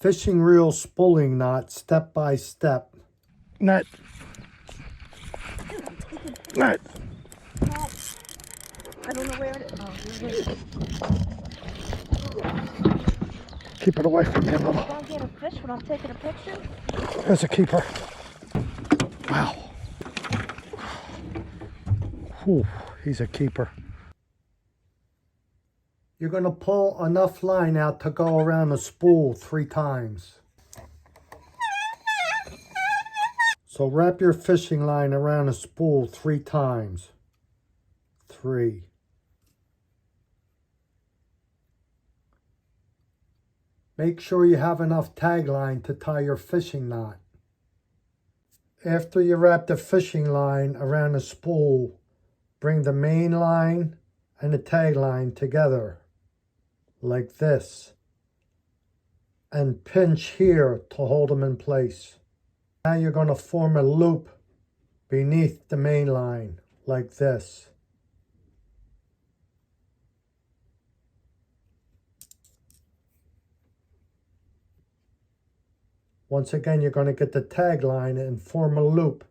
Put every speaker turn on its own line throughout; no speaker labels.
Fishing reel spooling knot, step by step. Net. Net.
I don't know where it is. Oh, here it is.
Keep it away from me a little.
I'll get a fish when I'm taking a picture.
There's a keeper. Wow. Whew, he's a keeper. You're going to pull enough line out to go around the spool 3 times. So wrap your fishing line around the spool 3 times. 3. Make sure you have enough tag line to tie your fishing knot. After you wrap the fishing line around the spool, bring the main line and the tag line together, like this, and pinch here to hold them in place. Now you're going to form a loop beneath the main line, like this. Once again, you're going to get the tag line and form a loop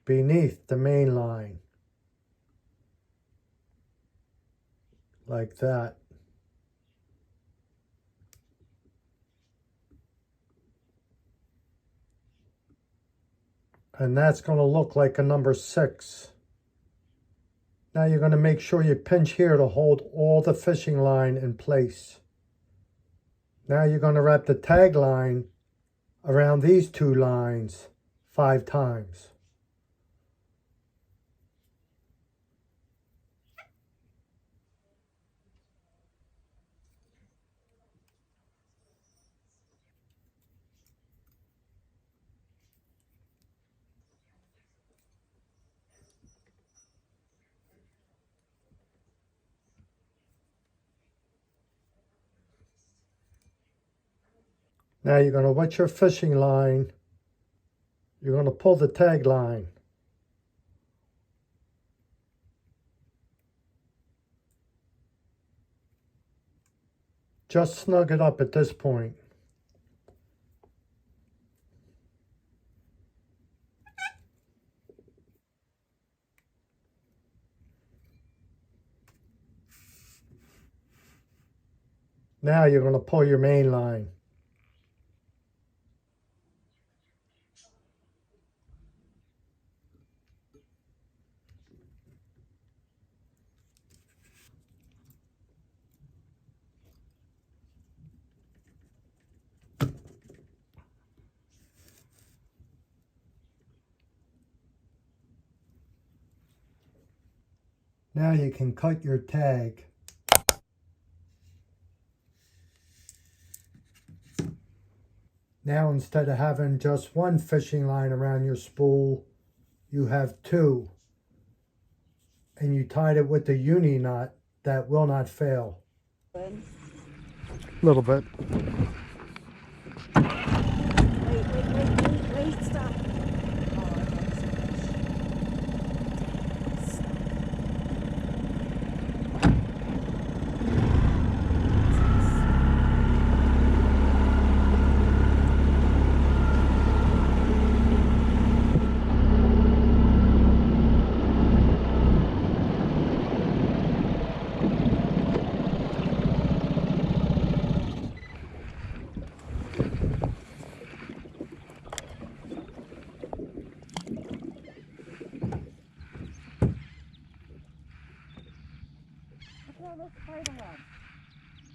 beneath the main line, like that. And that's going to look like a number 6. Now you're going to make sure you pinch here to hold all the fishing line in place. Now you're going to wrap the tag line around these 2 lines 5 times. Now you're going to wet your fishing line. You're going to pull the tag line. Just snug it up at this point. Now you're going to pull your main line. Now you can cut your tag. Now instead of having just 1 fishing line around your spool, you have 2. And you tied it with the uni knot that will not fail. A little bit.
Wait, stop.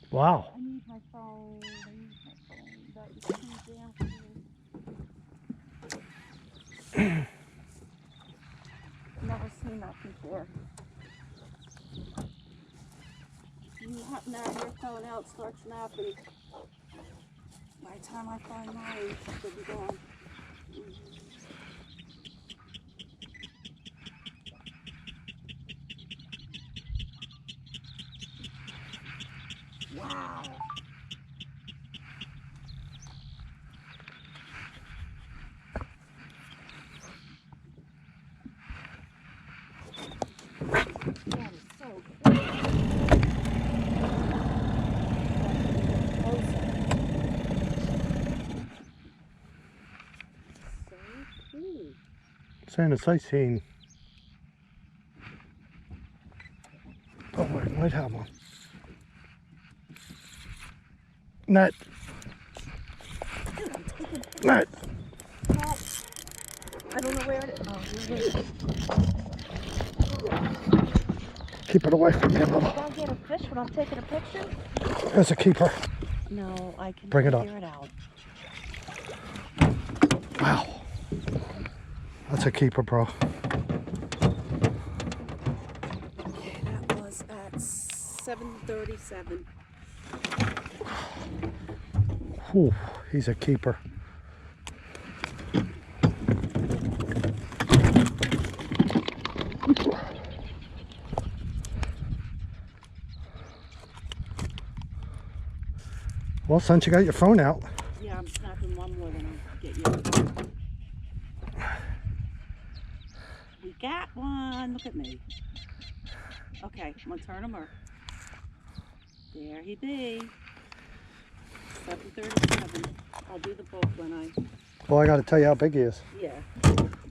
Wow.
I need my phone. But you can't damn. Never seen that before. You happen to have your phone out, start snapping. By the time I find mine, it'll be gone. Wow. That is so cool.
Saying it's 18. Oh, I might have one. Net. Net.
Oh, I don't know where it is. Oh, here it is.
Keep it away from me a little.
I'll get a fish when I'm taking a picture.
There's a keeper.
No, I can
Bring it
figure
up.
it out.
Wow. That's a keeper, bro.
Okay, that was at 7:37.
Whew, he's a keeper. Well, since you got your phone out.
Yeah, I'm snapping one more than I'll get you. We got one. Look at me. Okay, I'm gonna turn him over. There he be. 7:37. I'll do the boat when I.
Well, I got to tell you how big he is.
Yeah.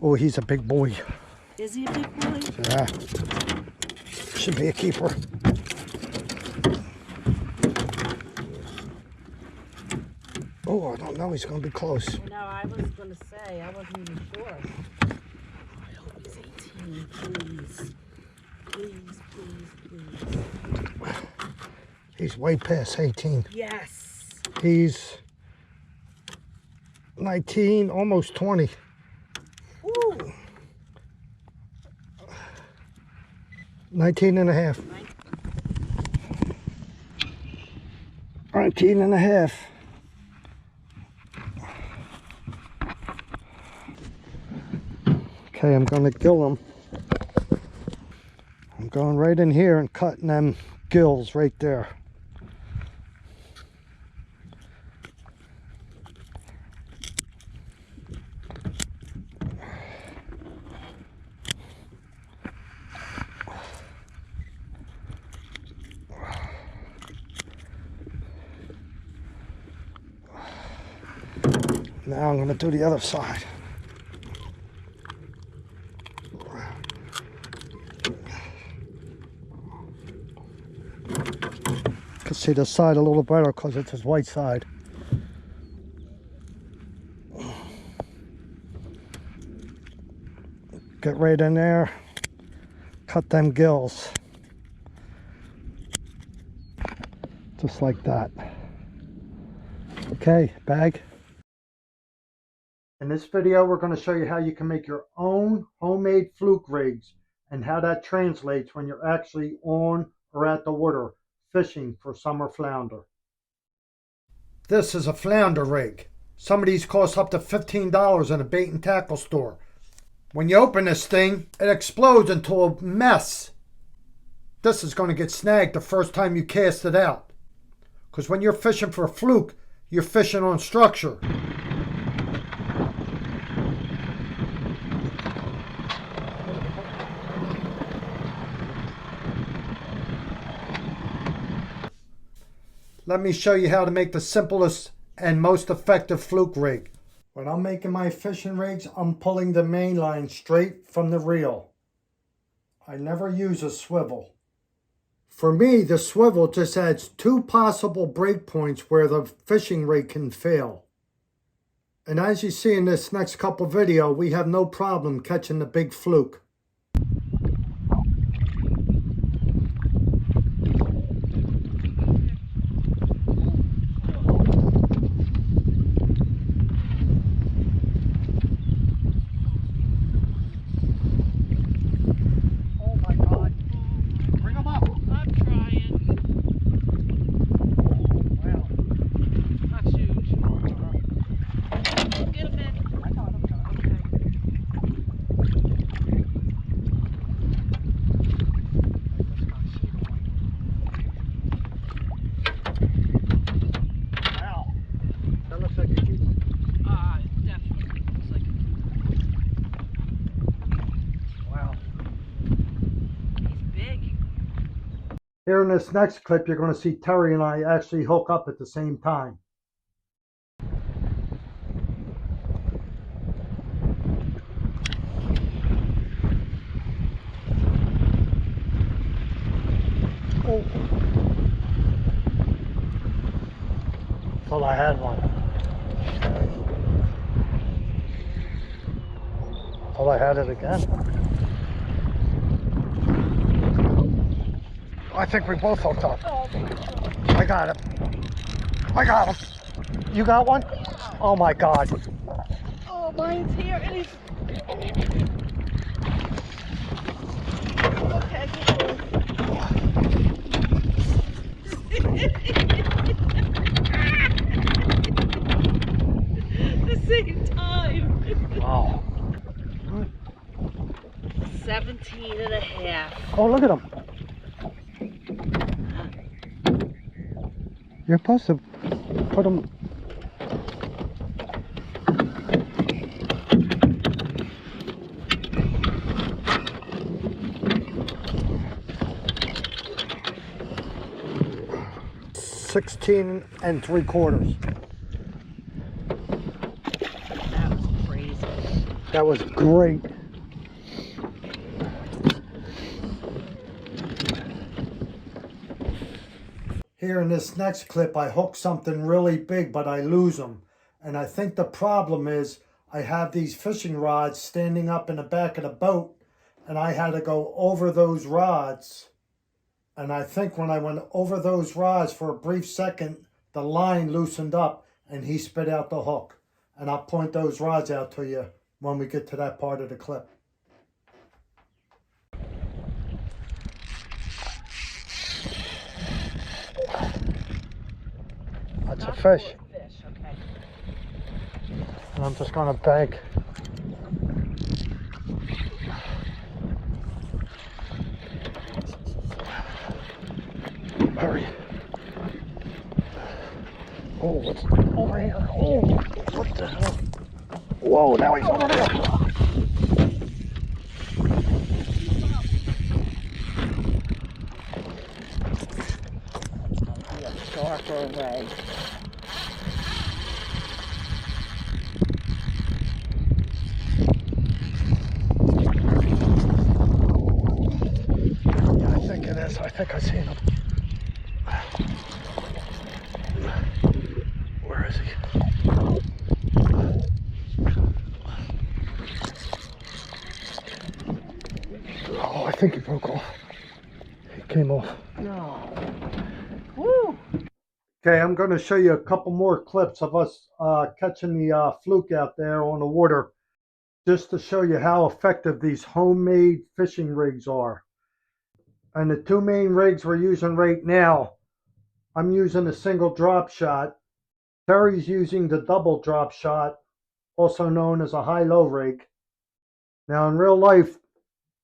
Oh, he's a big boy.
Is he a big boy?
Yeah. Should be a keeper. Oh, I don't know. He's going to be close.
No, I was gonna say I wasn't even sure. I hope he's 18. Please. Please, please, please.
He's way past 18.
Yes.
He's 19, almost 20.
Ooh.
19 and a half. 19 and a half. Okay, I'm going to gill them. I'm going right in here and cutting them gills right there. Now I'm going to do the other side. Can see the side a little better because it's his white side. Get right in there, cut them gills. Just like that. Okay, bag. In this video, we're going to show you how you can make your own homemade fluke rigs and how that translates when you're actually on or at the water fishing for summer flounder. This is a flounder rig. Some of these cost up to $15 in a bait and tackle store. When you open this thing, it explodes into a mess. This is going to get snagged the first time you cast it out. Because when you're fishing for a fluke, you're fishing on structure. Let me show you how to make the simplest and most effective fluke rig. When I'm making my fishing rigs, I'm pulling the main line straight from the reel. I never use a swivel. For me, the swivel just adds two possible break points where the fishing rig can fail. And as you see in this next couple video, we have no problem catching the big fluke. Here in this next clip, you're going to see Terry and I actually hook up at the same time. I had one. Thought I had it again. I think we both hooked up. I got it. I got him. You got one? Oh my God.
Oh, mine's here and he's... Okay. The same time.
Wow.
17 and a half.
Oh, look at him. You're supposed to put them. $16 3/4.
That was crazy.
That was great. Here in this next clip, I hook something really big, but I lose them. And I think the problem is I have these fishing rods standing up in the back of the boat, and I had to go over those rods. And I think when I went over those rods for a brief second, the line loosened up and he spit out the hook. And I'll point those rods out to you when we get to that part of the clip. That's a fish.
Okay.
And I'm just gonna bank. Hurry. Oh, what's over here? Oh, what the hell? Whoa, now he's over there.
Darker way.
Yeah, I think it is. I think I seen him. Where is he? Oh, I think he broke off. He came off.
No. Woo!
Okay, I'm going to show you a couple more clips of us catching the fluke out there on the water, just to show you how effective these homemade fishing rigs are. And the two main rigs we're using right now, I'm using a single drop shot. Terry's using the double drop shot, also known as a high-low rig. Now in real life,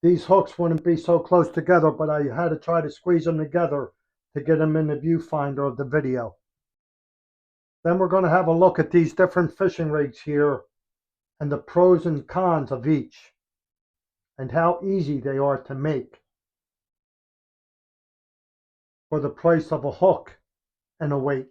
these hooks wouldn't be so close together, but I had to try to squeeze them together to get them in the viewfinder of the video. Then we're going to have a look at these different fishing rigs here and the pros and cons of each and how easy they are to make for the price of a hook and a weight.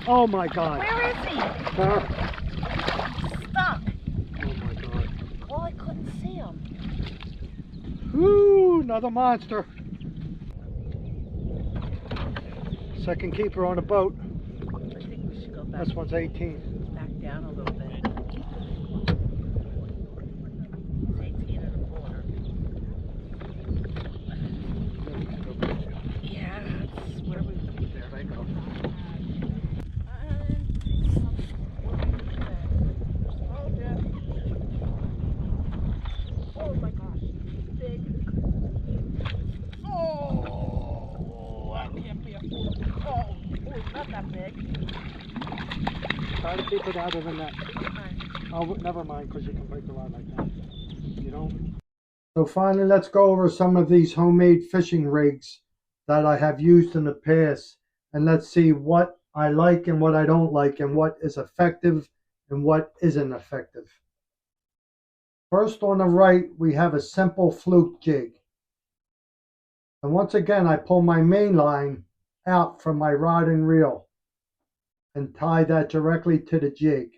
Oh my God.
Where is he?
Huh?
Stuck.
Oh my God.
Well, I couldn't see him.
Woo, another monster. Second keeper on the boat.
I think we should go back.
This one's 18.
Back down a little bit. It's 18 and a quarter. Yeah, that's where we.
There they go.
Oh my gosh, big. Oh, that can't be a fool. Oh, not that big.
Try to keep it out of the net.
Okay.
Oh, never mind, because you can break the rod like that. You don't. So finally, let's go over some of these homemade fishing rigs that I have used in the past. And let's see what I like and what I don't like and what is effective and what isn't effective. First on the right, we have a simple fluke jig. And once again, I pull my main line out from my rod and reel and tie that directly to the jig.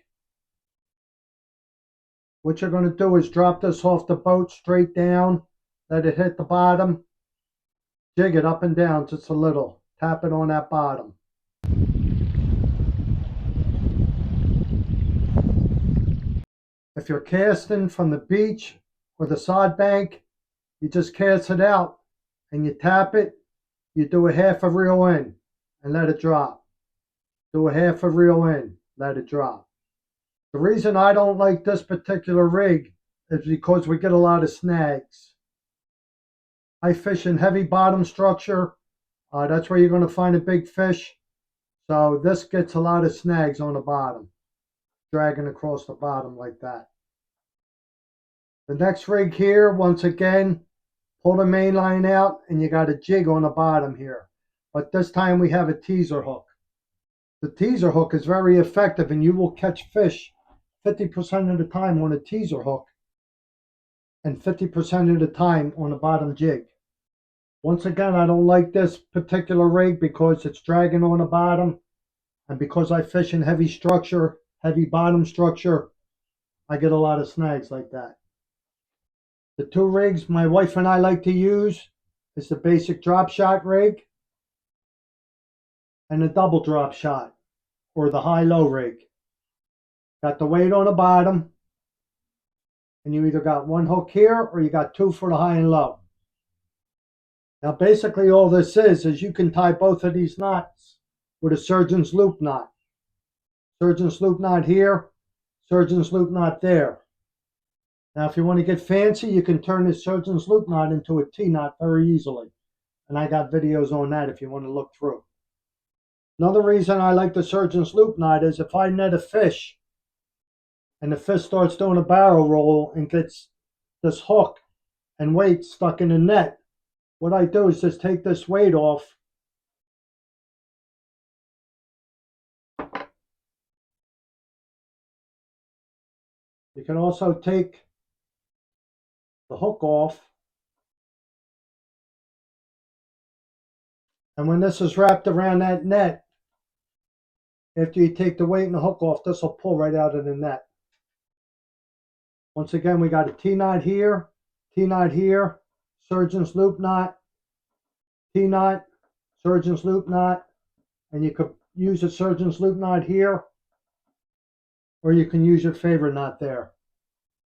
What you're going to do is drop this off the boat straight down, let it hit the bottom, jig it up and down just a little, tap it on that bottom. If you're casting from the beach or the sod bank, you just cast it out and you tap it, you do a half a reel in and let it drop. Do a half a reel in, let it drop. The reason I don't like this particular rig is because we get a lot of snags. I fish in heavy bottom structure. That's where you're going to find a big fish. So this gets a lot of snags on the bottom, dragging across the bottom like that. The next rig here, once again, pull the main line out and you got a jig on the bottom here. But this time we have a teaser hook. The teaser hook is very effective and you will catch fish 50% of the time on a teaser hook and 50% of the time on the bottom jig. Once again, I don't like this particular rig because it's dragging on the bottom, and because I fish in heavy structure, heavy bottom structure, I get a lot of snags like that. The two rigs my wife and I like to use is the basic drop shot rig and the double drop shot, or the high-low rig. Got the weight on the bottom, and you either got one hook here or you got two for the high and low. Now basically all this is you can tie both of these knots with a surgeon's loop knot. Surgeon's loop knot here, surgeon's loop knot there. Now if you want to get fancy, you can turn this surgeon's loop knot into a T-knot very easily. And I got videos on that if you want to look through. Another reason I like the surgeon's loop knot is if I net a fish and the fish starts doing a barrel roll and gets this hook and weight stuck in the net, what I do is just take this weight off You can also take the hook off, and when this is wrapped around that net, after you take the weight and the hook off, this will pull right out of the net. Once again, we got a T-knot here, surgeon's loop knot, T-knot, surgeon's loop knot, and you could use a surgeon's loop knot here, or you can use your favorite knot there.